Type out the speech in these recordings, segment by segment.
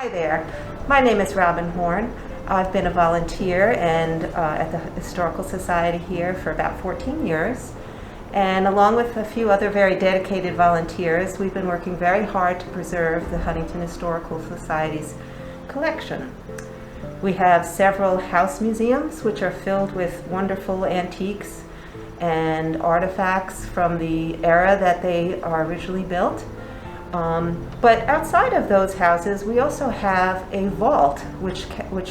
Hi there, my name is Robin Horn. I've been a volunteer and at the Historical Society here for about 14 years. And along with a few other very dedicated volunteers, we've been working very hard to preserve the Huntington Historical Society's collection. We have several house museums which are filled with wonderful antiques and artifacts from the era that they are originally built. But outside of those houses, we also have a vault which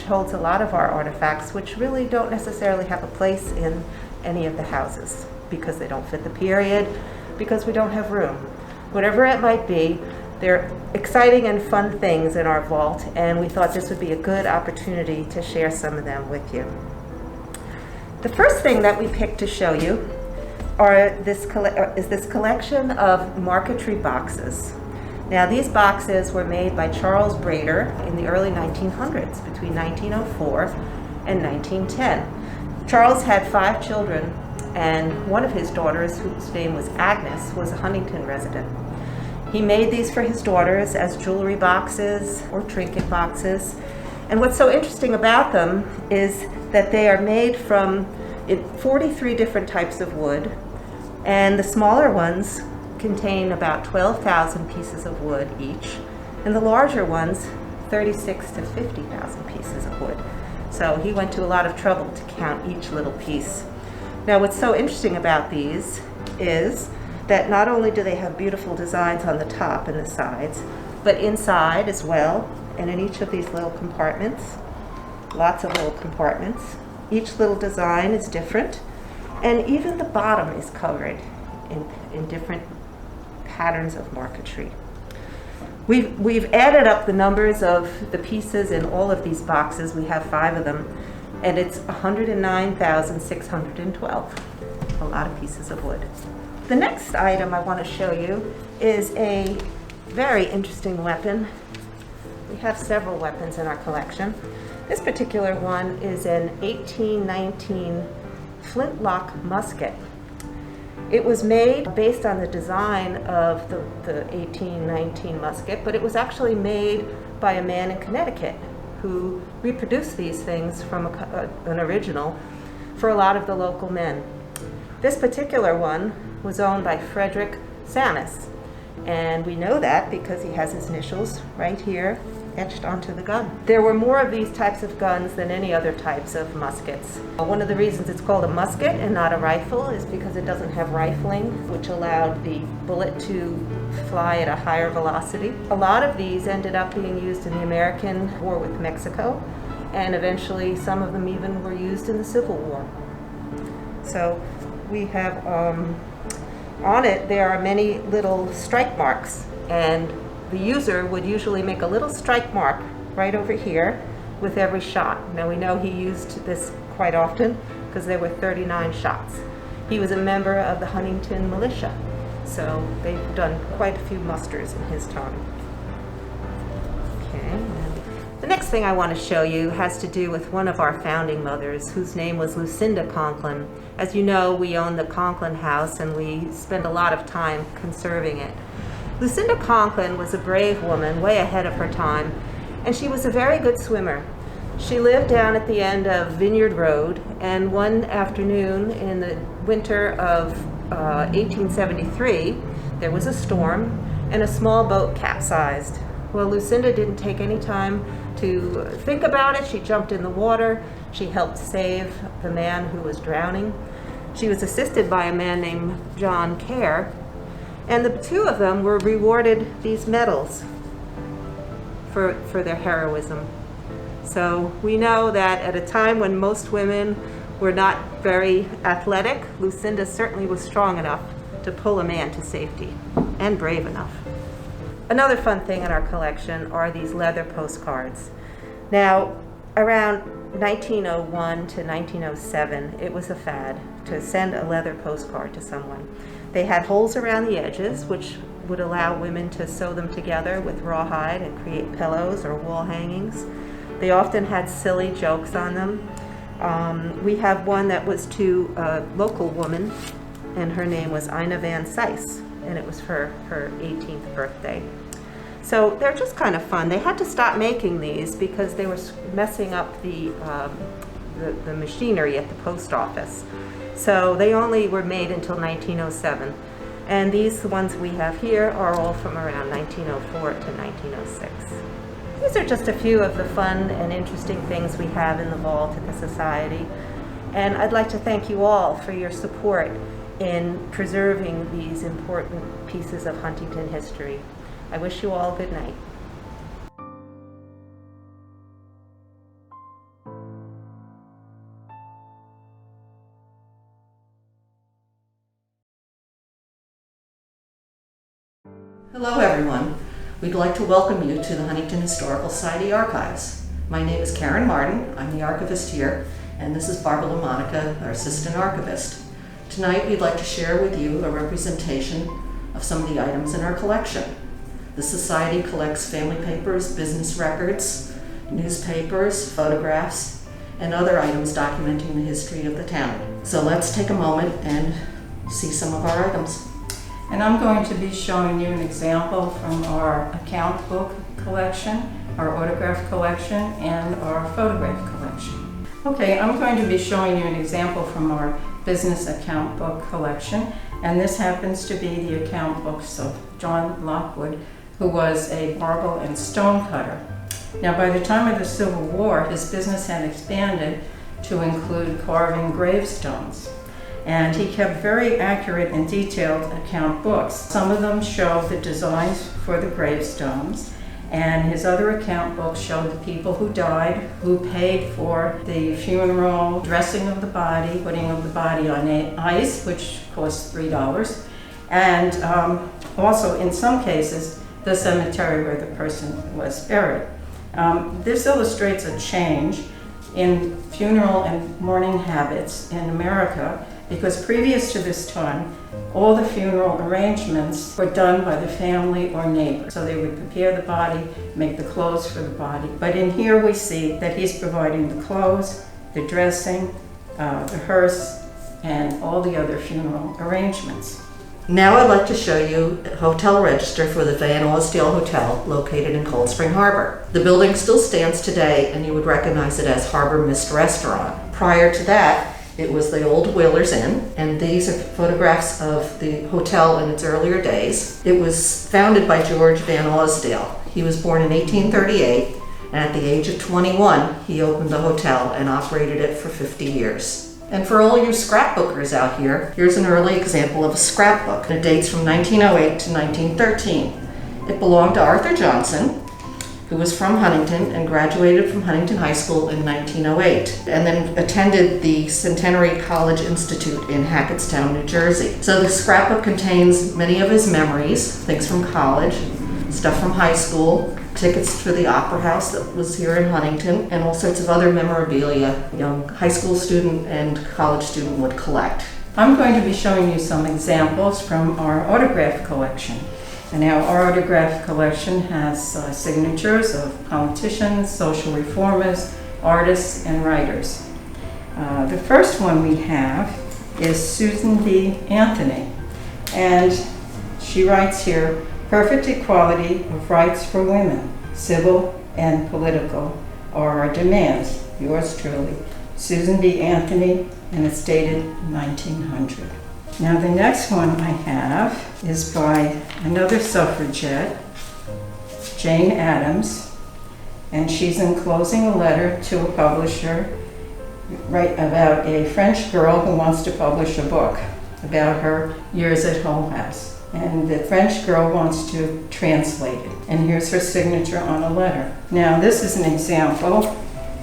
holds a lot of our artifacts, which really don't necessarily have a place in any of the houses because they don't fit the period, because we don't have room. Whatever it might be, they're exciting and fun things in our vault, and we thought this would be a good opportunity to share some of them with you. The first thing that we picked to show you is this collection of marquetry boxes. Now, these boxes were made by Charles Brader in the early 1900s, between 1904 and 1910. Charles had 5 children, and one of his daughters, whose name was Agnes, was a Huntington resident. He made these for his daughters as jewelry boxes or trinket boxes. And what's so interesting about them is that they are made from 43 different types of wood, and the smaller ones contain about 12,000 pieces of wood each, and the larger ones 36 to 50,000 pieces of wood. So he went to a lot of trouble to count each little piece. Now, what's so interesting about these is that not only do they have beautiful designs on the top and the sides, but inside as well, and in each of these little compartments, lots of little compartments. Each little design is different, and even the bottom is covered in different patterns of marquetry. We've added up the numbers of the pieces in all of these boxes. We have 5 of them, and it's 109,612, a lot of pieces of wood. The next item I want to show you is a very interesting weapon. We have several weapons in our collection. This particular one is an 1819 flintlock musket. It was made based on the design of the 1819 musket, but it was actually made by a man in Connecticut who reproduced these things from an original for a lot of the local men. This particular one was owned by Frederick Samus, and we know that because he has his initials right here etched onto the gun. There were more of these types of guns than any other types of muskets. One of the reasons it's called a musket and not a rifle is because it doesn't have rifling, which allowed the bullet to fly at a higher velocity. A lot of these ended up being used in the American War with Mexico, and eventually some of them even were used in the Civil War. So we have on it, there are many little strike marks, and the user would usually make a little strike mark right over here with every shot. Now, we know he used this quite often because there were 39 shots. He was a member of the Huntington militia, so they've done quite a few musters in his time. Okay. The next thing I want to show you has to do with one of our founding mothers, whose name was Lucinda Conklin. As you know, we own the Conklin House, and we spend a lot of time conserving it. Lucinda Conklin was a brave woman, way ahead of her time, and she was a very good swimmer. She lived down at the end of Vineyard Road, and one afternoon in the winter of 1873, there was a storm, and a small boat capsized. Well, Lucinda didn't take any time to think about it. She jumped in the water. She helped save the man who was drowning. She was assisted by a man named John Kerr, and the 2 of them were rewarded these medals for their heroism. So we know that at a time when most women were not very athletic, Lucinda certainly was strong enough to pull a man to safety, and brave enough. Another fun thing in our collection are these leather postcards. Now, around 1901 to 1907, it was a fad to send a leather postcard to someone. They had holes around the edges, which would allow women to sew them together with rawhide and create pillows or wall hangings. They often had silly jokes on them. We have one that was to a local woman, and her name was Ina Van Sice, and it was for her 18th birthday. So they're just kind of fun. They had to stop making these because they were messing up the machinery at the post office. So they only were made until 1907. And these ones we have here are all from around 1904 to 1906. These are just a few of the fun and interesting things we have in the vault at the Society. And I'd like to thank you all for your support in preserving these important pieces of Huntington history. I wish you all good night. Hello everyone. We'd like to welcome you to the Huntington Historical Society Archives. My name is Karen Martin. I'm the archivist here, and this is Barbara LaMonica, our assistant archivist. Tonight we'd like to share with you a representation of some of the items in our collection. The Society collects family papers, business records, newspapers, photographs, and other items documenting the history of the town. So let's take a moment and see some of our items. And I'm going to be showing you an example from our account book collection, our autograph collection, and our photograph collection. Okay, I'm going to be showing you an example from our business account book collection, and this happens to be the account books of John Lockwood, who was a marble and stone cutter. Now, by the time of the Civil War, his business had expanded to include carving gravestones. And he kept very accurate and detailed account books. Some of them show the designs for the gravestones, and his other account books show the people who died, who paid for the funeral, dressing of the body, putting of the body on ice, which costs $3, and also in some cases, the cemetery where the person was buried. This illustrates a change in funeral and mourning habits in America, because previous to this time, all the funeral arrangements were done by the family or neighbor. So they would prepare the body, make the clothes for the body. But in here we see that he's providing the clothes, the dressing, the hearse, and all the other funeral arrangements. Now I'd like to show you a hotel register for the Van Osdale Hotel located in Cold Spring Harbor. The building still stands today, and you would recognize it as Harbor Mist Restaurant. Prior to that, it was the old Whalers Inn, and these are photographs of the hotel in its earlier days. It was founded by George Van Osdale. He was born in 1838, and at the age of 21, he opened the hotel and operated it for 50 years. And for all you scrapbookers out here, here's an early example of a scrapbook. It dates from 1908 to 1913. It belonged to Arthur Johnson, who was from Huntington and graduated from Huntington High School in 1908, and then attended the Centenary College Institute in Hackettstown, New Jersey. So the scrapbook contains many of his memories, things from college, stuff from high school, tickets for the Opera House that was here in Huntington, and all sorts of other memorabilia a young high school student and college student would collect. I'm going to be showing you some examples from our autograph collection. And now our autograph collection has signatures of politicians, social reformers, artists, and writers. The first one we have is Susan B. Anthony, and she writes here, "Perfect equality of rights for women, civil and political, are our demands. Yours truly, Susan B. Anthony," and it's dated 1900. Now the next one I have is by another suffragette, Jane Addams, and she's enclosing a letter to a publisher about a French girl who wants to publish a book about her years at Hull House. And the French girl wants to translate it. And here's her signature on a letter. Now this is an example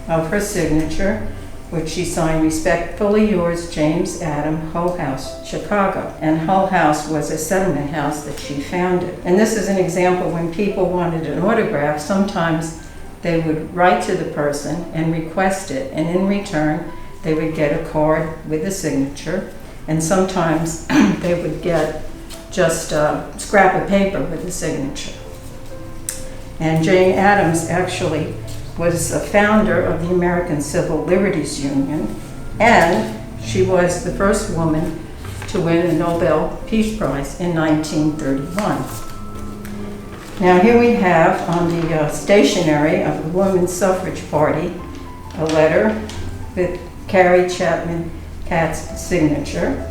of her signature, which she signed, "Respectfully yours, James Adam, Hull House, Chicago." And Hull House was a settlement house that she founded. And this is an example when people wanted an autograph, sometimes they would write to the person and request it, and in return, they would get a card with a signature, and sometimes they would get just a scrap of paper with a signature. And Jane Addams actually was a founder of the American Civil Liberties Union, and she was the first woman to win a Nobel Peace Prize in 1931. Now here we have on the stationery of the Women's Suffrage Party a letter with Carrie Chapman Catt's signature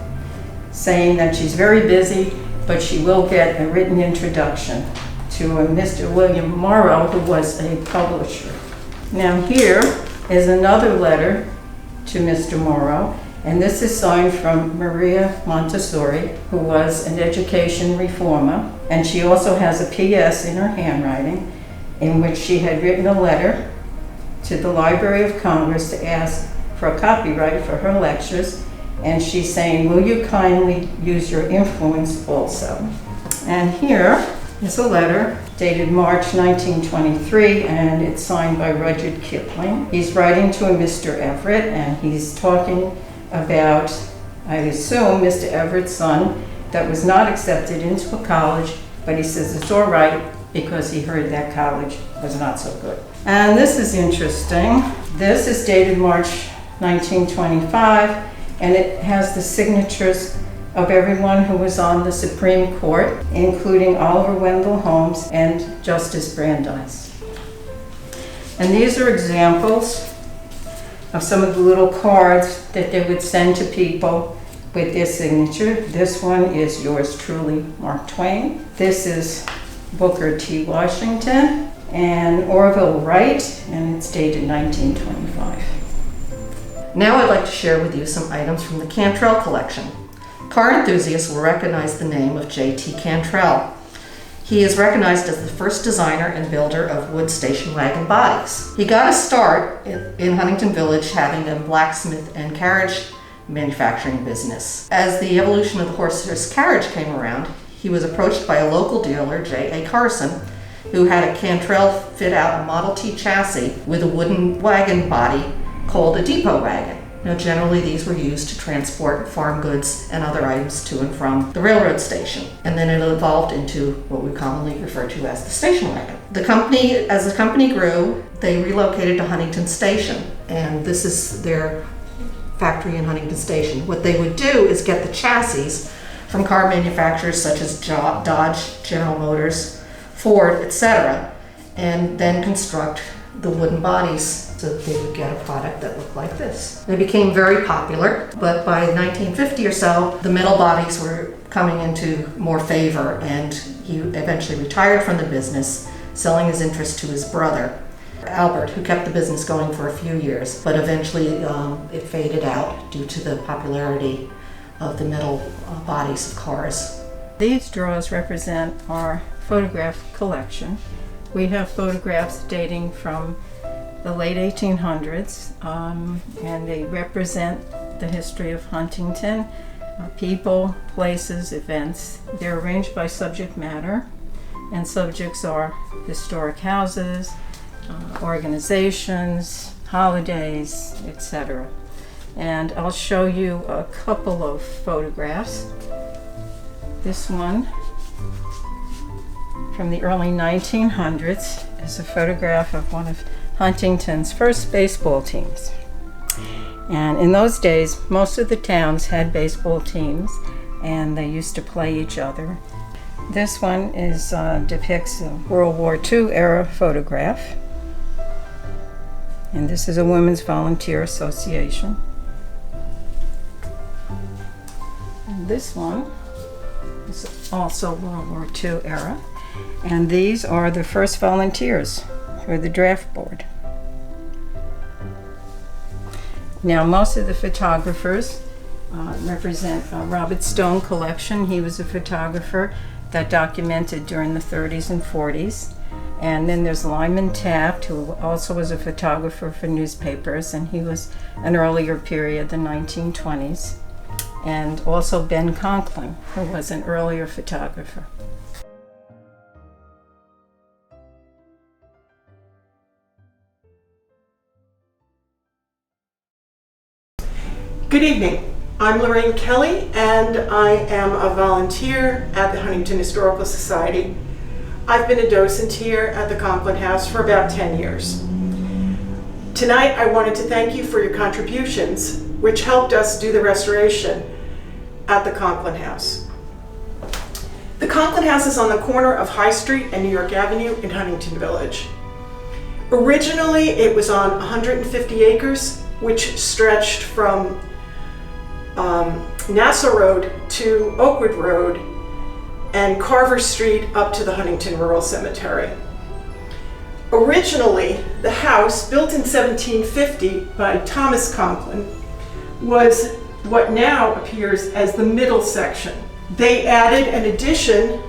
saying that she's very busy, but she will get a written introduction to a Mr. William Morrow, who was a publisher. Now here is another letter to Mr. Morrow, and this is signed from Maria Montessori, who was an education reformer, and she also has a PS in her handwriting in which she had written a letter to the Library of Congress to ask for a copyright for her lectures, and she's saying, will you kindly use your influence also? And here is a letter dated March 1923, and it's signed by Rudyard Kipling. He's writing to a Mr. Everett, and he's talking about, I assume, Mr. Everett's son that was not accepted into a college, but he says it's all right because he heard that college was not so good. And this is interesting. This is dated March 1925, and it has the signatures of everyone who was on the Supreme Court, including Oliver Wendell Holmes and Justice Brandeis. And these are examples of some of the little cards that they would send to people with their signature. This one is yours truly, Mark Twain. This is Booker T. Washington and Orville Wright, and it's dated 1925. Now I'd like to share with you some items from the Cantrell collection. Car enthusiasts will recognize the name of J.T. Cantrell. He is recognized as the first designer and builder of wood station wagon bodies. He got a start in Huntington Village having a blacksmith and carriage manufacturing business. As the evolution of the horse carriage came around, he was approached by a local dealer, J.A. Carson, who had a Cantrell fit out a Model T chassis with a wooden wagon body called a depot wagon. Now, generally these were used to transport farm goods and other items to and from the railroad station. And then it evolved into what we commonly refer to as the station wagon. As the company grew, they relocated to Huntington Station, and this is their factory in Huntington Station. What they would do is get the chassis from car manufacturers such as Dodge, General Motors, Ford, etc., and then construct the wooden bodies so that they would get a product that looked like this. They became very popular, but by 1950 or so, the metal bodies were coming into more favor, and he eventually retired from the business, selling his interest to his brother, Albert, who kept the business going for a few years, but eventually it faded out due to the popularity of the metal bodies of cars. These drawers represent our photograph collection. We have photographs dating from the late 1800s, and they represent the history of Huntington, people, places, events. They're arranged by subject matter, and subjects are historic houses, organizations, holidays, etc. And I'll show you a couple of photographs. This one from the early 1900s is a photograph of one of Huntington's first baseball teams. And in those days, most of the towns had baseball teams, and they used to play each other. This one depicts a World War II era photograph. And this is a Women's Volunteer Association. And this one is also World War II era. And these are the first volunteers for the draft board. Now, most of the photographers represent Robert Stone collection. He was a photographer that documented during the 30s and 40s. And then there's Lyman Taft, who also was a photographer for newspapers, and he was an earlier period, the 1920s. And also Ben Conklin, who was an earlier photographer. Good evening. I'm Lorraine Kelly, and I am a volunteer at the Huntington Historical Society. I've been a docent here at the Conklin House for about 10 years. Tonight, I wanted to thank you for your contributions, which helped us do the restoration at the Conklin House. The Conklin House is on the corner of High Street and New York Avenue in Huntington Village. Originally, it was on 150 acres, which stretched from Nassau Road to Oakwood Road and Carver Street up to the Huntington Rural Cemetery. Originally, the house, built in 1750 by Thomas Conklin, was what now appears as the middle section. They added an addition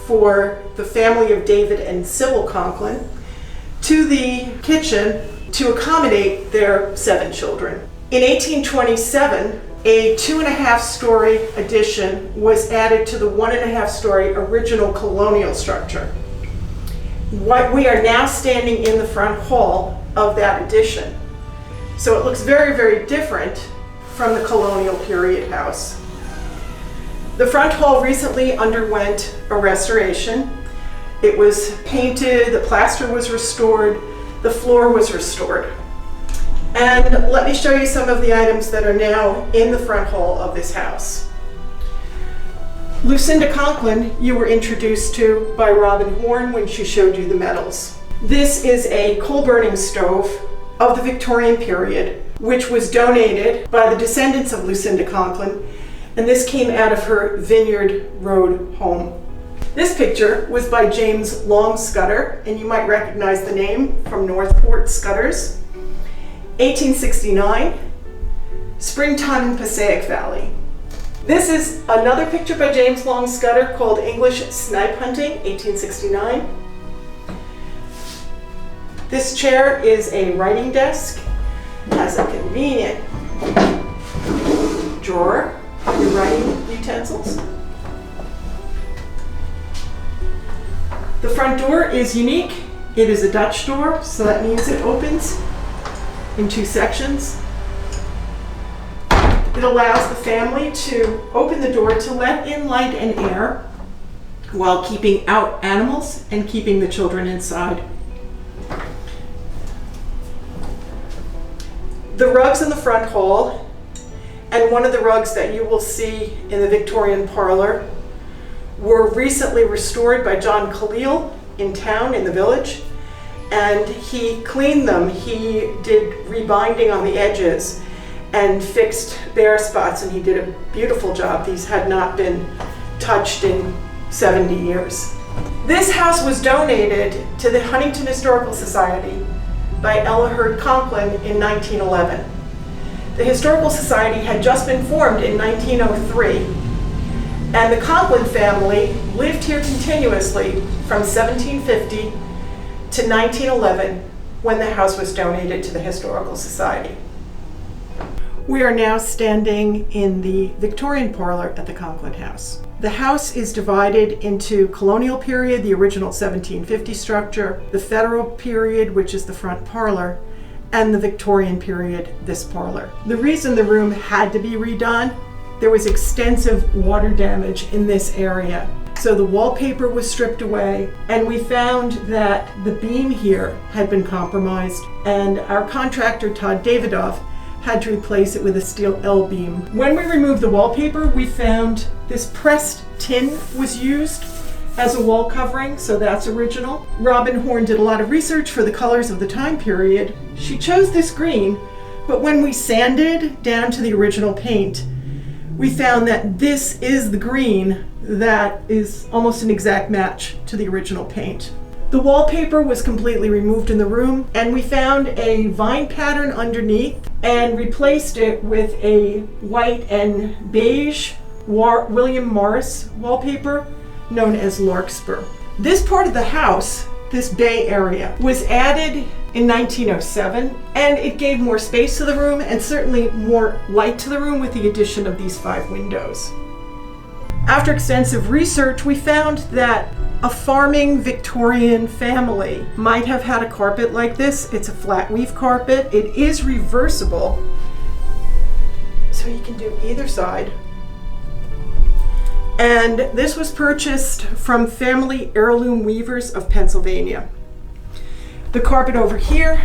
for the family of David and Sybil Conklin to the kitchen to accommodate their 7 children. In 1827, a 2.5-story addition was added to the 1.5-story original colonial structure. We are now standing in the front hall of that addition. So it looks very, very different from the colonial period house. The front hall recently underwent a restoration. It was painted, the plaster was restored, the floor was restored. And let me show you some of the items that are now in the front hall of this house. Lucinda Conklin, you were introduced to by Robin Horn when she showed you the medals. This is a coal-burning stove of the Victorian period, which was donated by the descendants of Lucinda Conklin, and this came out of her Vineyard Road home. This picture was by James Longscutter, and you might recognize the name from Northport Scutters. 1869, springtime in Passaic Valley. This is another picture by James Longscutter called English Snipe Hunting, 1869. This chair is a writing desk, has a convenient drawer for your writing utensils. The front door is unique. It is a Dutch door, so that means it opens in 2 sections. It allows the family to open the door to let in light and air while keeping out animals and keeping the children inside. The rugs in the front hall, and one of the rugs that you will see in the Victorian parlor, were recently restored by John Khalil in town in the village, and he cleaned them. He did rebinding on the edges and fixed bare spots, and he did a beautiful job. These had not been touched in 70 years. This house was donated to the Huntington Historical Society by Ella Hurd Conklin in 1911. The Historical Society had just been formed in 1903, and the Conklin family lived here continuously from 1750 to 1911 when the house was donated to the Historical Society. We are now standing in the Victorian parlor at the Conklin House. The house is divided into colonial period, the original 1750 structure, the federal period, which is the front parlor, and the Victorian period, this parlor. The reason the room had to be redone, there was extensive water damage in this area. So the wallpaper was stripped away, and we found that the beam here had been compromised, and our contractor, Todd Davidoff, had to replace it with a steel L-beam. When we removed the wallpaper, we found this pressed tin was used as a wall covering, so that's original. Robin Horn did a lot of research for the colors of the time period. She chose this green, but when we sanded down to the original paint, we found that this is the green that is almost an exact match to the original paint. The wallpaper was completely removed in the room, and we found a vine pattern underneath and replaced it with a white and beige William Morris wallpaper known as Larkspur. This part of the house, this bay area, was added in 1907, and it gave more space to the room and certainly more light to the room with the addition of these 5 windows. After extensive research, we found that a farming Victorian family might have had a carpet like this. It's a flat weave carpet. It is reversible, so you can do either side. And this was purchased from Family Heirloom Weavers of Pennsylvania. The carpet over here,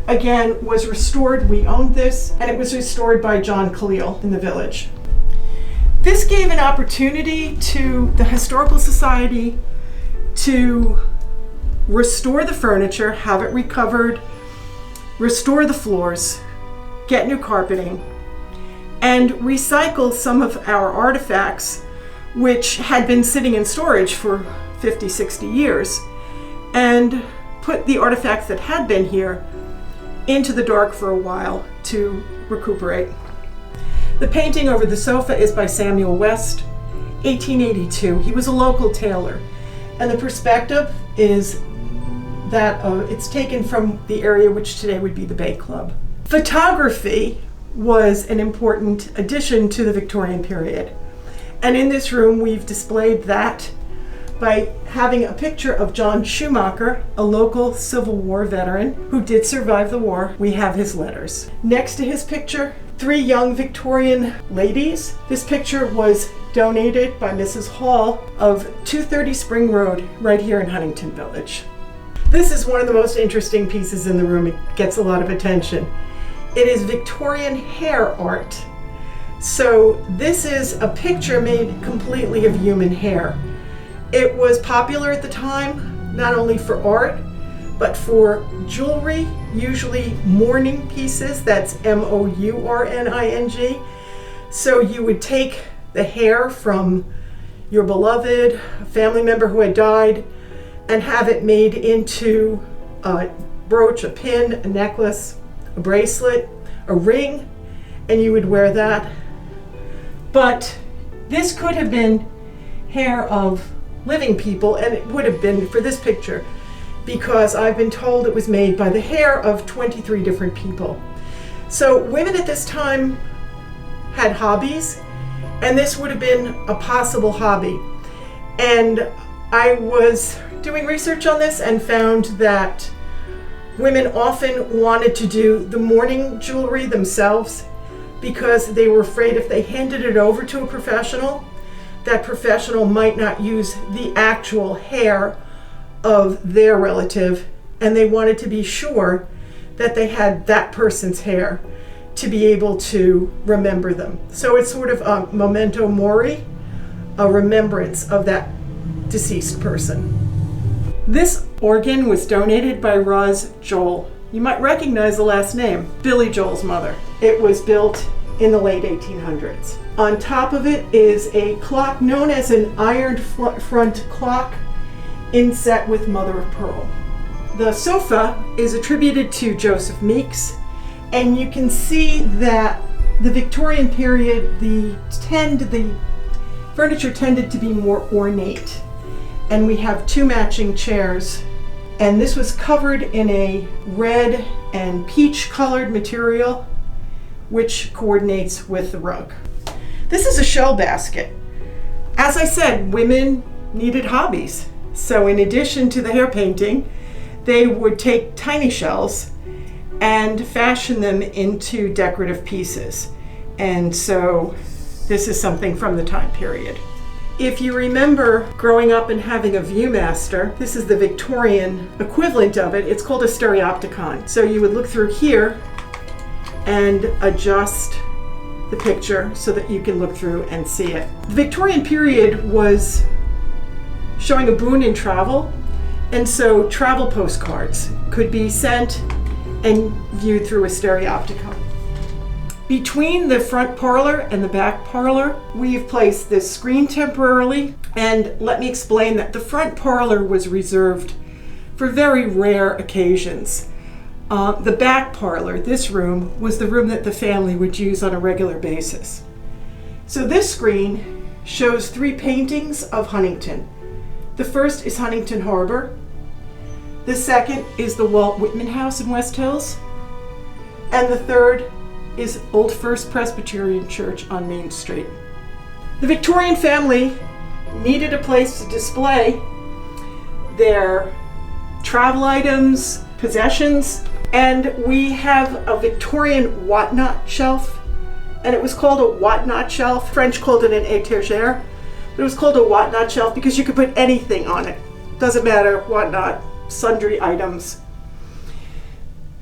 again, was restored. We owned this, and it was restored by John Khalil in the village. This gave an opportunity to the Historical Society to restore the furniture, have it recovered, restore the floors, get new carpeting, and recycle some of our artifacts which had been sitting in storage for 50, 60 years, and put the artifacts that had been here into the dark for a while to recuperate. The painting over the sofa is by Samuel West, 1882. He was a local tailor, and the perspective is that it's taken from the area which today would be the Bay Club. Photography was an important addition to the Victorian period, and in this room we've displayed that by having a picture of John Schumacher, a local Civil War veteran who did survive the war. We have his letters. Next to his picture, 3 young Victorian ladies. This picture was donated by Mrs. Hall of 230 Spring Road right here in Huntington Village. This is one of the most interesting pieces in the room. It gets a lot of attention. It is Victorian hair art. So this is a picture made completely of human hair. It was popular at the time, not only for art, but for jewelry, usually mourning pieces. That's mourning. So you would take the hair from your beloved, a family member who had died, and have it made into a brooch, a pin, a necklace, a bracelet, a ring, and you would wear that. But this could have been hair of living people, and it would have been for this picture, because I've been told it was made by the hair of 23 different people. So women at this time had hobbies, and this would have been a possible hobby. And I was doing research on this and found that women often wanted to do the mourning jewelry themselves because they were afraid if they handed it over to a professional, that professional might not use the actual hair of their relative, and they wanted to be sure that they had that person's hair to be able to remember them. So it's sort of a memento mori, a remembrance of that deceased person. This organ was donated by Roz Joel. You might recognize the last name, Billy Joel's mother. It was built in the late 1800s. On top of it is a clock known as an ironed front clock inset with mother of pearl. The sofa is attributed to Joseph Meeks, and you can see that the Victorian period, the furniture tended to be more ornate. And we have 2 matching chairs, and this was covered in a red and peach colored material which coordinates with the rug. This is a shell basket. As I said, women needed hobbies. So in addition to the hair painting, they would take tiny shells and fashion them into decorative pieces. And so this is something from the time period. If you remember growing up and having a Viewmaster, this is the Victorian equivalent of it. It's called a stereopticon. So you would look through here and adjust the picture so that you can look through and see it. The Victorian period was showing a boom in travel, and so travel postcards could be sent and viewed through a stereopticon. Between the front parlor and the back parlor, we've placed this screen temporarily, and let me explain that the front parlor was reserved for very rare occasions. The back parlor, this room, was the room that the family would use on a regular basis. So this screen shows 3 paintings of Huntington. The first is Huntington Harbor. The second is the Walt Whitman House in West Hills. And the third is Old First Presbyterian Church on Main Street. The Victorian family needed a place to display their travel items, possessions, and we have a Victorian whatnot shelf, and it was called a whatnot shelf. French called it an étagère, but it was called a whatnot shelf because you could put anything on it. Doesn't matter, whatnot, sundry items.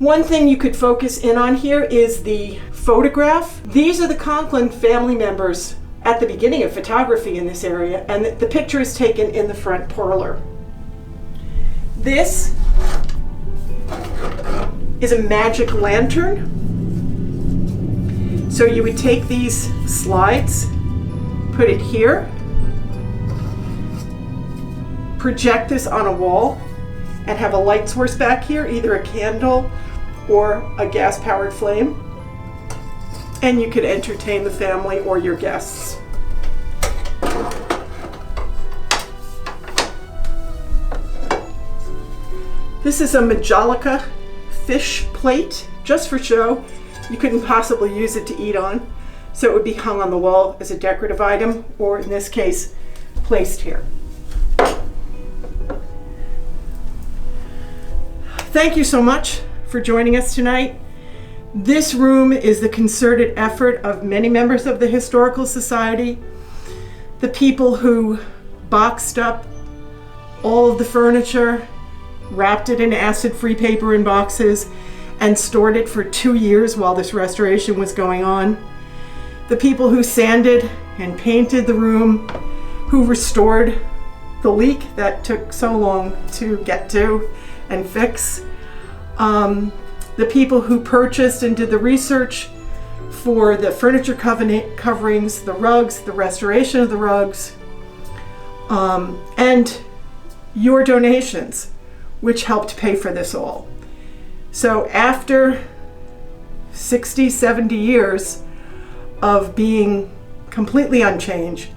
One thing you could focus in on here is the photograph. These are the Conklin family members at the beginning of photography in this area, and the picture is taken in the front parlor. This is a magic lantern. So you would take these slides, put it here, project this on a wall, and have a light source back here, either a candle or a gas-powered flame, and you could entertain the family or your guests. This is a Majolica fish plate, just for show. You couldn't possibly use it to eat on, so it would be hung on the wall as a decorative item, or in this case, placed here. Thank you so much for joining us tonight. This room is the concerted effort of many members of the Historical Society, the people who boxed up all of the furniture, wrapped it in acid-free paper in boxes, and stored it for 2 years while this restoration was going on. The people who sanded and painted the room, who restored the leak that took so long to get to and fix. The people who purchased and did the research for the furniture coverings, the rugs, the restoration of the rugs, and your donations, which helped pay for this all. So after 60, 70 years of being completely unchanged,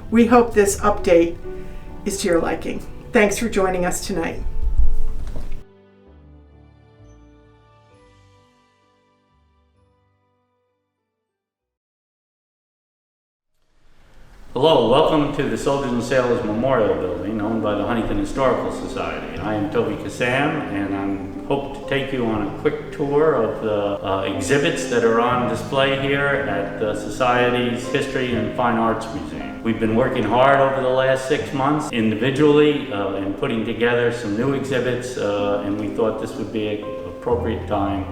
we hope this update is to your liking. Thanks for joining us tonight. Hello, welcome to the Soldiers and Sailors Memorial Building owned by the Huntington Historical Society. I am Toby Kassam, and I hope to take you on a quick tour of the exhibits that are on display here at the Society's History and Fine Arts Museum. We've been working hard over the last 6 months individually in putting together some new exhibits, and we thought this would be an appropriate time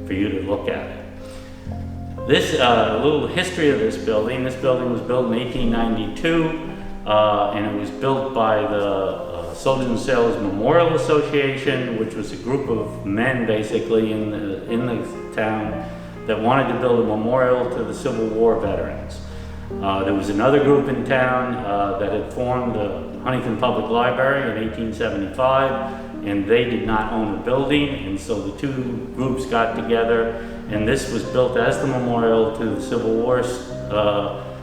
for you to look at it. This, a little history of this building. This building was built in 1892, and it was built by the Soldiers and Sailors Memorial Association, which was a group of men basically in the town that wanted to build a memorial to the Civil War veterans. There was another group in town that had formed the Huntington Public Library in 1875, and they did not own a building, and so the two groups got together, and this was built as the memorial to the Civil War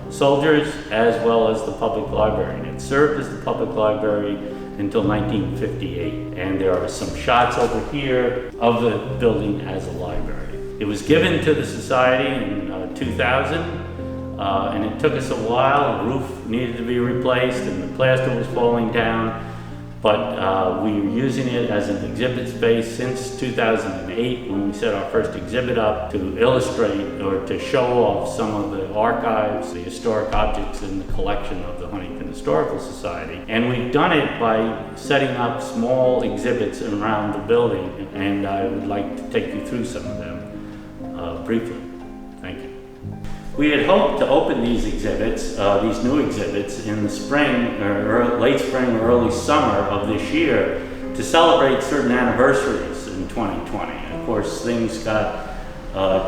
soldiers as well as the public library. And it served as the public library until 1958. And there are some shots over here of the building as a library. It was given to the Society in 2000, and it took us a while. The roof needed to be replaced and the plaster was falling down. But we were using it as an exhibit space since 2008 when we set our first exhibit up to illustrate or to show off some of the archives, the historic objects in the collection of the Huntington Historical Society. And we've done it by setting up small exhibits around the building, and I would like to take you through some of them briefly. Thank you. We had hoped to open these exhibits, these new exhibits, in the spring, or late spring or early summer of this year to celebrate certain anniversaries in 2020. Of course, things got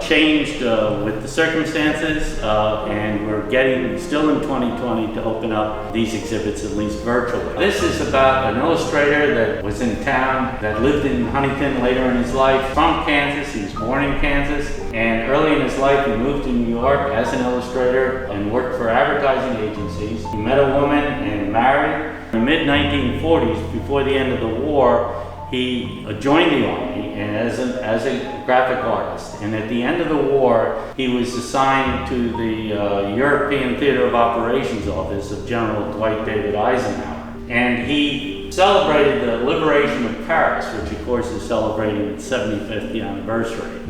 changed with the circumstances, and we're getting, still in 2020, to open up these exhibits at least virtually. This is about an illustrator that was in town, that lived in Huntington later in his life, from Kansas. He was born in Kansas, and early in his life he moved to New York as an illustrator and worked for advertising agencies. He met a woman and married. In the mid-1940s, before the end of the war, he joined the Army and as a graphic artist. And at the end of the war, he was assigned to the European Theater of Operations Office of General Dwight David Eisenhower. And he celebrated the liberation of Paris, which of course is celebrating its 75th anniversary.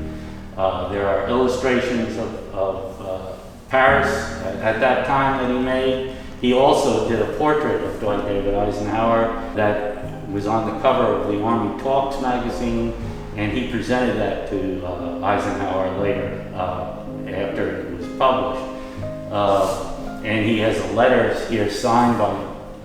There are illustrations of Paris at that time that he made. He also did a portrait of Dwight David Eisenhower that was on the cover of the Army Talks magazine, and he presented that to Eisenhower later after it was published. And he has a letter here signed by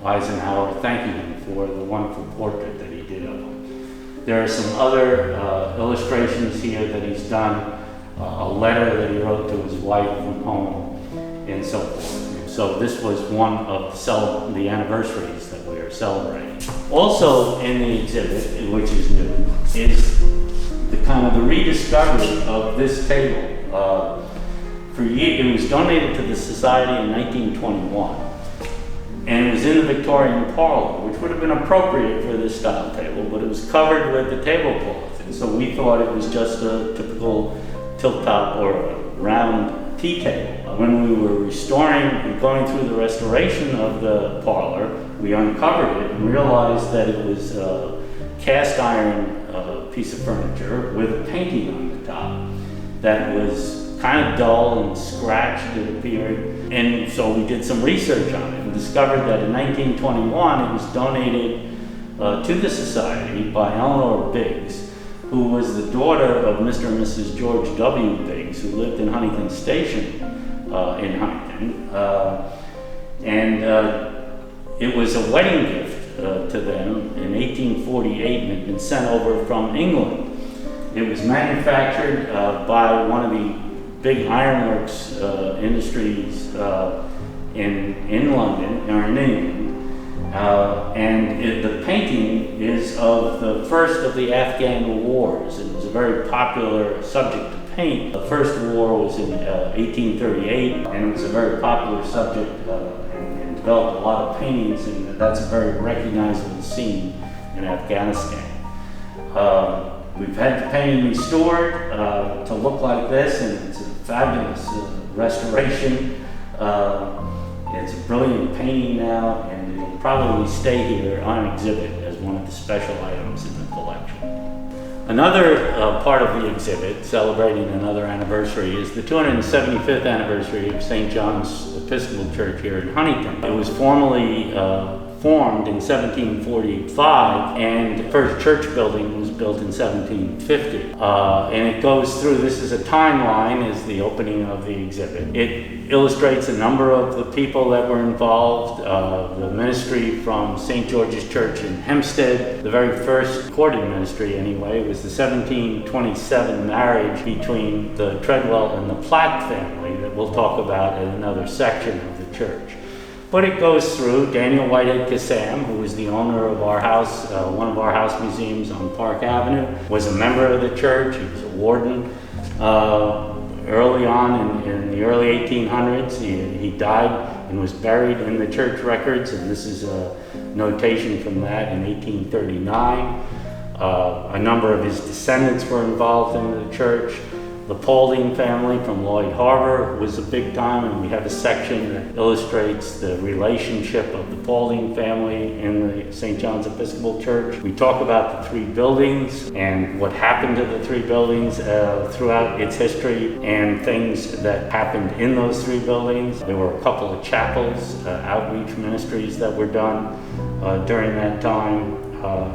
Eisenhower thanking him for the wonderful portrait that he did of him. There are some other illustrations here that he's done, a letter that he wrote to his wife from home, and so forth. So this was one of the anniversaries that we are celebrating. Also in the exhibit, which is new, is the kind of the rediscovery of this table. For years, it was donated to the Society in 1921, and it was in the Victorian parlor, which would have been appropriate for this style table, but it was covered with the tablecloth, and so we thought it was just a typical tilt-top or round tea table. When we were restoring and going through the restoration of the parlor, we uncovered it and realized that it was a cast iron piece of furniture with a painting on the top that was kind of dull and scratched, it appeared. And so we did some research on it and discovered that in 1921 it was donated to the Society by Eleanor Biggs, who was the daughter of Mr. and Mrs. George W. Biggs, who lived in Huntington Station in Huntington. It was a wedding gift to them in 1848 and had been sent over from England. It was manufactured by one of the big ironworks industries in London, or in England. The painting is of the first of the Afghan wars. It was a very popular subject to paint. The first war was in 1838, and it was a very popular subject and developed a lot of paintings, and that's a very recognizable scene in Afghanistan. We've had the painting restored to look like this, and it's a fabulous restoration. It's a brilliant painting now, and it'll probably stay here on exhibit as one of the special items in the collection. Another part of the exhibit, celebrating another anniversary, is the 275th anniversary of St. John's Episcopal Church here in Huntington. It was formally formed in 1745, and the first church building was built in 1750. And it goes through, this is a timeline, is the opening of the exhibit. It illustrates a number of the people that were involved, the ministry from St. George's Church in Hempstead. The very first recorded ministry, anyway, was the 1727 marriage between the Treadwell and the Platt family that we'll talk about in another section of the church. But it goes through Daniel Whitehead Kassam, who was the owner of our house, one of our house museums on Park Avenue, was a member of the church. He was a warden. Early on in the early 1800s, he died and was buried in the church records, and this is a notation from that in 1839. A number of his descendants were involved in the church. The Paulding family from Lloyd Harbor was a big time, and we have a section that illustrates the relationship of the Paulding family in the St. John's Episcopal Church. We talk about the three buildings and what happened to the three buildings throughout its history and things that happened in those three buildings. There were a couple of chapels, outreach ministries that were done during that time,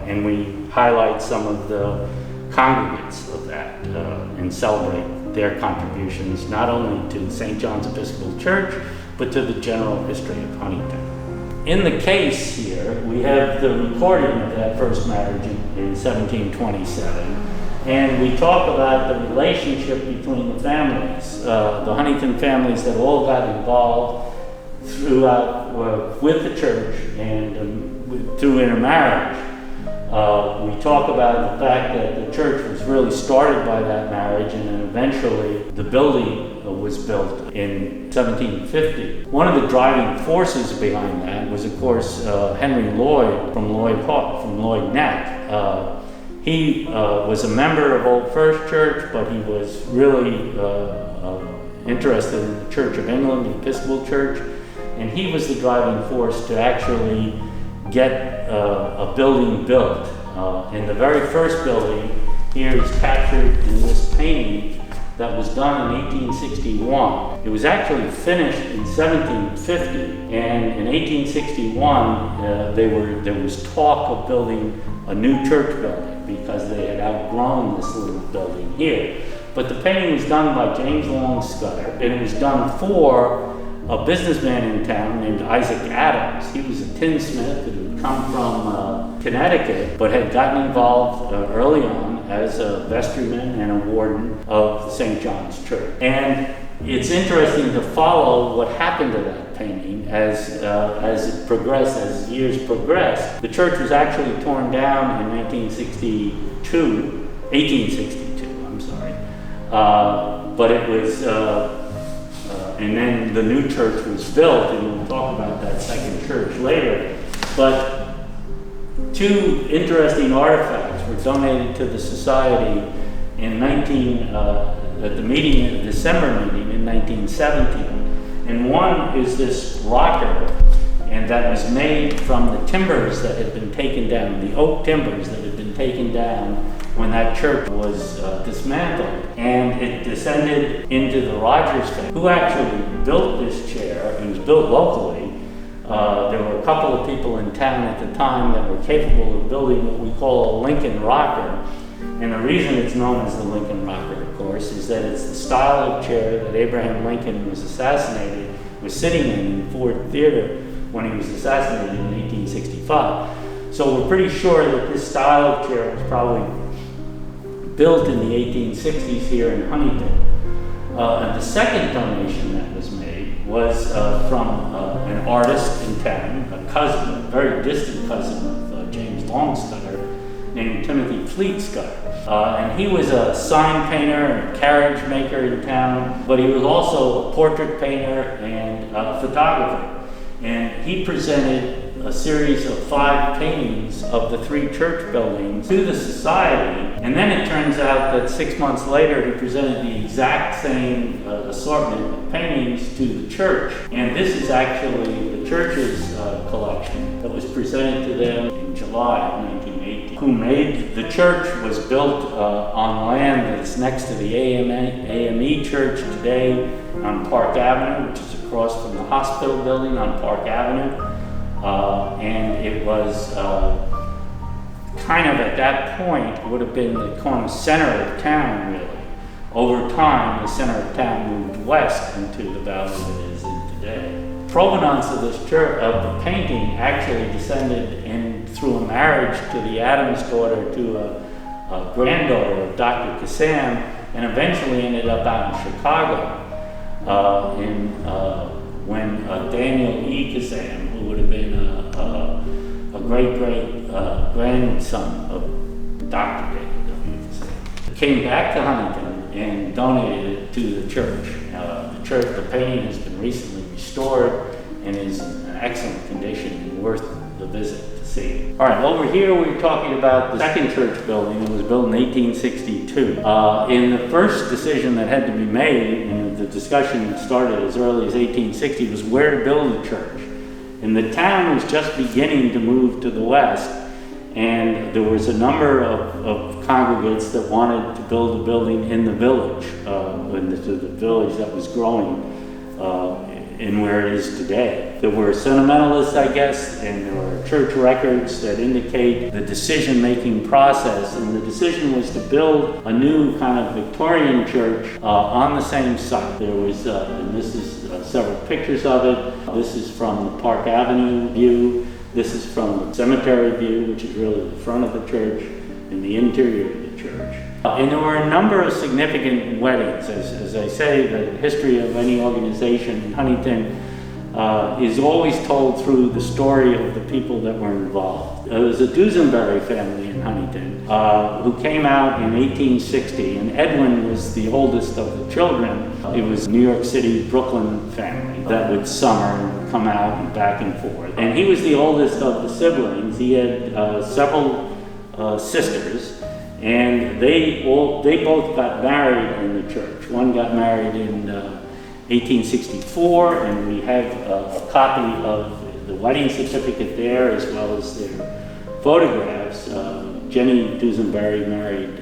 and we highlight some of the congregants of that and celebrate their contributions not only to St. John's Episcopal Church, but to the general history of Huntington. In the case here, we have the recording of that first marriage in 1727, and we talk about the relationship between the families, the Huntington families that all got involved throughout with the church and through intermarriage. We talk about the fact that the church was really started by that marriage, and then eventually the building was built in 1750. One of the driving forces behind that was, of course, Henry Lloyd from Lloyd Neck. He was a member of Old First Church, but he was really interested in the Church of England, the Episcopal Church, and he was the driving force to actually get a building built. In the very first building here is captured in this painting that was done in 1861. It was actually finished in 1750, and in 1861 there was talk of building a new church building because they had outgrown this little building here. But the painting was done by James Long Scudder, and it was done for a businessman in town named Isaac Adams. He was a tinsmith who had come from Connecticut, but had gotten involved early on as a vestryman and a warden of the St. John's Church. And it's interesting to follow what happened to that painting as it progressed, as years progressed. The church was actually torn down in 1862, I'm sorry. But it was, and then the new church was built, and we'll talk about that second church later. But two interesting artifacts were donated to the society in at the meeting, the December meeting in 1917. And one is this rocker, and that was made from the timbers that had been taken down, the oak timbers that had been taken down when that church was dismantled. And it descended into the Rogers family, who actually built this chair. It was built locally. There were a couple of people in town at the time that were capable of building what we call a Lincoln rocker. And the reason it's known as the Lincoln rocker, of course, is that it's the style of chair that Abraham Lincoln was sitting in Ford Theater when he was assassinated in 1865. So we're pretty sure that this style of chair was probably built in the 1860s here in Huntington. And the second donation that was made was from an artist in town, a cousin, a very distant cousin of James Longstutter, named Timothy Fleet Scudder. And he was a sign painter and a carriage maker in town, but he was also a portrait painter and a photographer. And he presented a series of 5 paintings of the 3 church buildings to the society. And then it turns out that 6 months later, he presented the exact same assortment of paintings to the church. And this is actually the church's collection that was presented to them in July of 1918. Who made the church was built on land that's next to the AME Church today on Park Avenue, which is across from the hospital building on Park Avenue. And it was kind of at that point would have been the kind of center of town, really. Over time, the center of town moved west into the valley that it is in today. Provenance of this church, of the painting, actually descended in through a marriage to the Adams daughter to a granddaughter of Dr. Kassam, and eventually ended up out in Chicago when Daniel E. Kassam, who would have been a great-grandson of Dr. Daniel W. Kassam, came back to Huntington and donated it to the church. The painting has been recently restored and is in excellent condition and worth the visit to see. All right, over here we're talking about the second church building. It was built in 1862. In the first decision that had to be made, and the discussion started as early as 1860, was where to build the church. And the town was just beginning to move to the west, and there was a number of congregants that wanted to build a building in the village, the village that was growing in where it is today. There were sentimentalists, I guess, and there were church records that indicate the decision-making process, and the decision was to build a new kind of Victorian church on the same site. There was, and this is several pictures of it. This is from the Park Avenue view. This is from the cemetery view, which is really the front of the church and the interior of the church. And there were a number of significant weddings. As I say, the history of any organization in Huntington is always told through the story of the people that were involved. There was a Dusenberry family in Huntington who came out in 1860, and Edwin was the oldest of the children. It was a New York City, Brooklyn family that would summer and come out and back and forth. And he was the oldest of the siblings. He had several sisters. And they both got married in the church. One got married in 1864, and we have a copy of the wedding certificate there, as well as their photographs. Jenny Dusenberry married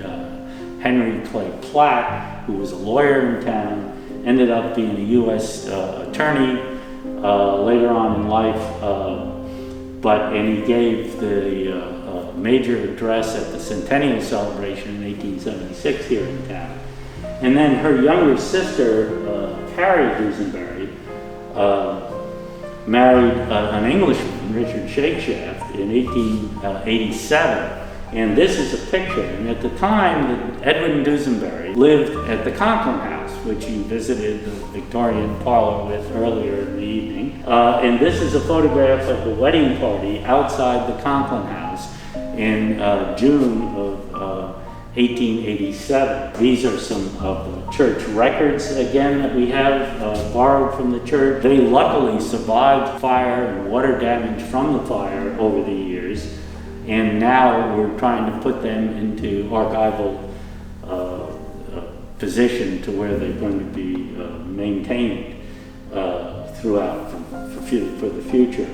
Henry Clay Platt, who was a lawyer in town, ended up being a U.S. attorney later on in life, and he gave the major address at the centennial celebration in 1876 here in town. And then her younger sister, Carrie Dusenberry, married an Englishman, Richard Shakeshaft, in 1887. And this is a picture. And at the time, Edwin Dusenberry lived at the Conklin House, which you visited the Victorian parlor with earlier in the evening. And this is a photograph of the wedding party outside the Conklin House in June of 1887. These are some of the church records, again, that we have borrowed from the church. They luckily survived fire and water damage from the fire over the years, and now we're trying to put them into archival position to where they're going to be maintained throughout for the future.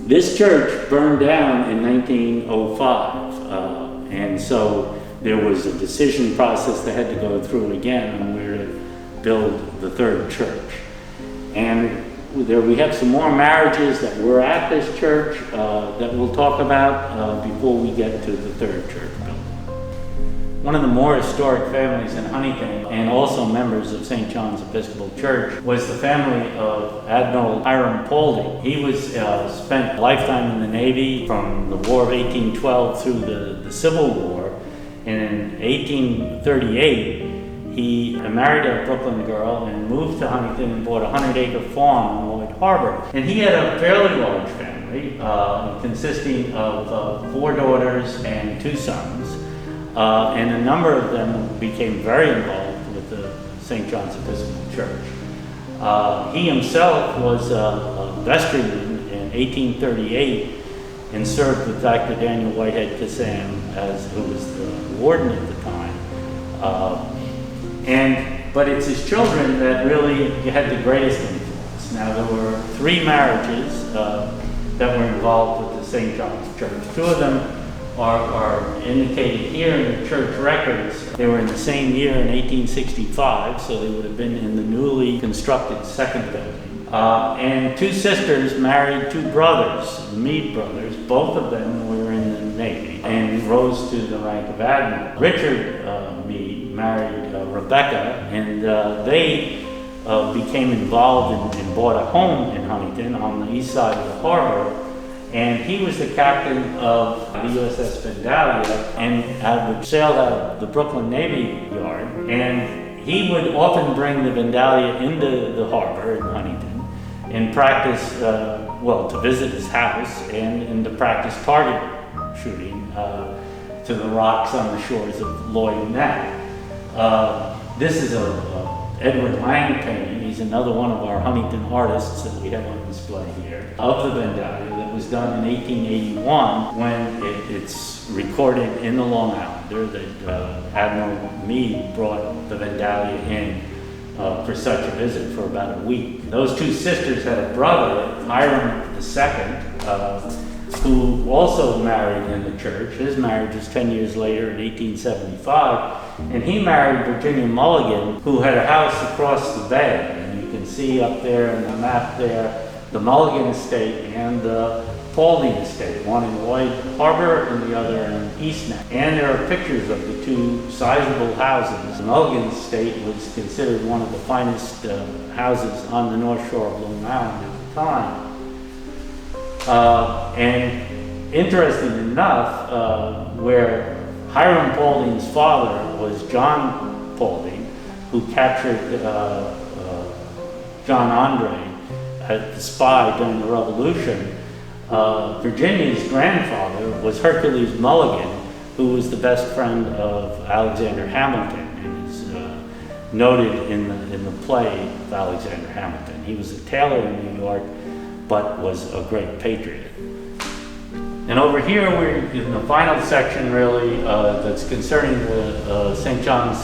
This church burned down in 1905, and so there was a decision process that had to go through again on where to build the third church. And there we have some more marriages that were at this church that we'll talk about before we get to the third church building. One of the more historic families in Huntington, and also members of St. John's Episcopal Church, was the family of Admiral Hiram Paulding. He was spent a lifetime in the Navy from the War of 1812 through the Civil War, and in 1838 he married a Brooklyn girl and moved to Huntington and bought a 100-acre farm in Lloyd Harbor. And he had a fairly large family, consisting of 4 daughters and 2 sons. And a number of them became very involved with the St. John's Episcopal Church. He himself was a vestryman in 1838 and served with Dr. Daniel Whitehead Kassam, who was the warden at the time. But it's his children that really had the greatest influence. Now, there were 3 marriages that were involved with the St. John's Church. 2 of them are indicated here in the church records. They were in the same year in 1865, so they would have been in the newly constructed second building. And 2 sisters married 2 brothers, the Meade brothers. Both of them were in the Navy and rose to the rank of admiral. Richard Meade married Rebecca, and they became involved and bought a home in Huntington on the east side of the harbor. And he was the captain of the USS Vandalia and would sail out of the Brooklyn Navy Yard. And he would often bring the Vandalia into the harbor in Huntington and practice, to visit his house and to practice target shooting to the rocks on the shores of Lloyd Neck. This is a Edward Lang painting. He's another one of our Huntington artists that we have on display here, of the Vandalia, that was done in 1881 when it's recorded in the Long Islander that Admiral Meade brought the Vandalia in for such a visit for about a week. Those 2 sisters had a brother, Hiram II, who also married in the church. His marriage was 10 years later in 1875, and he married Virginia Mulligan, who had a house across the bay. And you can see up there in the map there, the Mulligan estate and the Paulding estate, one in Lloyd Harbor and the other in East Neck. And there are pictures of the 2 sizable houses. The Mulligan estate was considered one of the finest houses on the North Shore of Long Island at the time. And interesting enough, where Hiram Paulding's father was John Paulding, who captured John Andre as the spy during the Revolution. Virginia's grandfather was Hercules Mulligan, who was the best friend of Alexander Hamilton and is noted in the play of Alexander Hamilton. He was a tailor in New York, but was a great patriot. And over here, we're in the final section, really, that's concerning the St. John's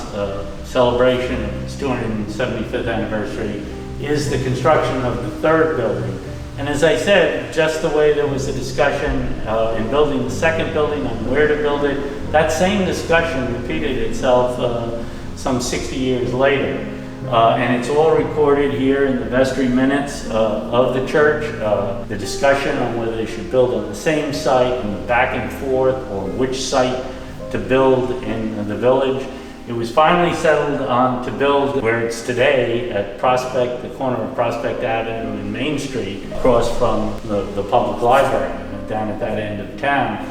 celebration of its 275th anniversary, is the construction of the third building. And as I said, just the way there was a discussion in building the second building on where to build it, that same discussion repeated itself some 60 years later. And it's all recorded here in the vestry minutes of the church, the discussion on whether they should build on the same site and the back and forth, or which site to build in the village. It was finally settled on to build where it's today at Prospect, the corner of Prospect Avenue and Main Street, across from the public library down at that end of town.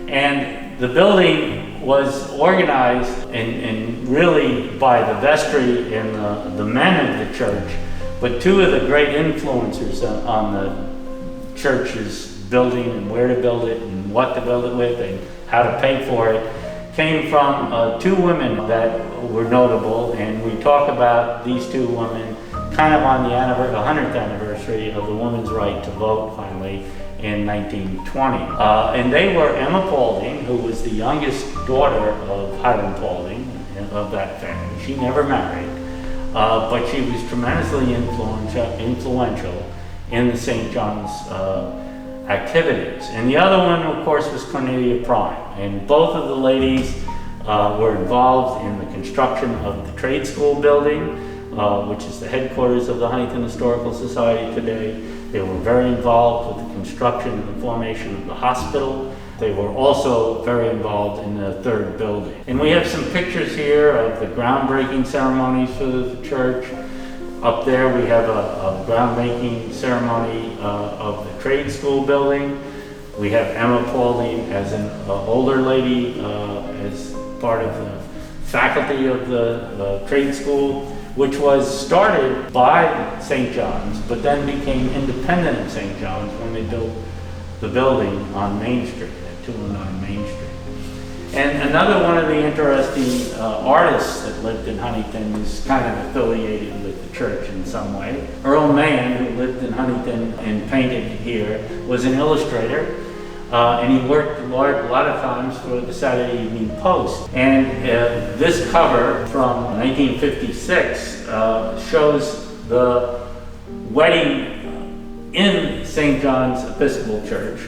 And the building was organized and really by the vestry and the men of the church, but two of the great influencers on the church's building and where to build it and what to build it with and how to pay for it came from two women that were notable, and we talk about these two women kind of on the 100th anniversary of the women's right to vote finally in 1920. And they were Emma Paulding, who was the youngest daughter of Hiram Paulding of that family. She never married, but she was tremendously influential in the St. John's activities. And the other one, of course, was Cornelia Prime. And both of the ladies were involved in the construction of the trade school building, which is the headquarters of the Huntington Historical Society today. They were very involved with the construction and the formation of the hospital. They were also very involved in the third building. And we have some pictures here of the groundbreaking ceremonies for the church. Up there we have a groundbreaking ceremony of the trade school building. We have Emma Paulding as an older lady as part of the faculty of the trade school, which was started by St. John's, but then became independent of St. John's when they built the building on Main Street, at 209 Main Street. And another one of the interesting artists that lived in Huntington is kind of affiliated with the church in some way. Earl Mann, who lived in Huntington and painted here, was an illustrator. And he worked a lot of times for the Saturday Evening Post. And this cover from 1956 shows the wedding in St. John's Episcopal Church.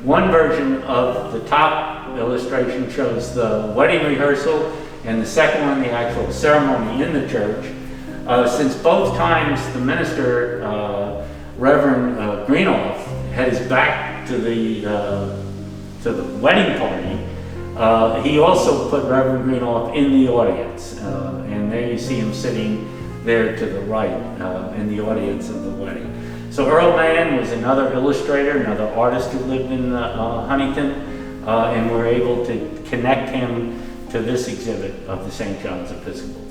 One version of the top illustration shows the wedding rehearsal, and the second one, the actual ceremony in the church. Since both times the minister, Reverend Greenoff, had his back to the wedding party, he also put Reverend Greenoff in the audience, and there you see him sitting there to the right in the audience of the wedding. So Earl Mann was another illustrator, another artist who lived in Huntington, and we're able to connect him to this exhibit of the St. John's Episcopal.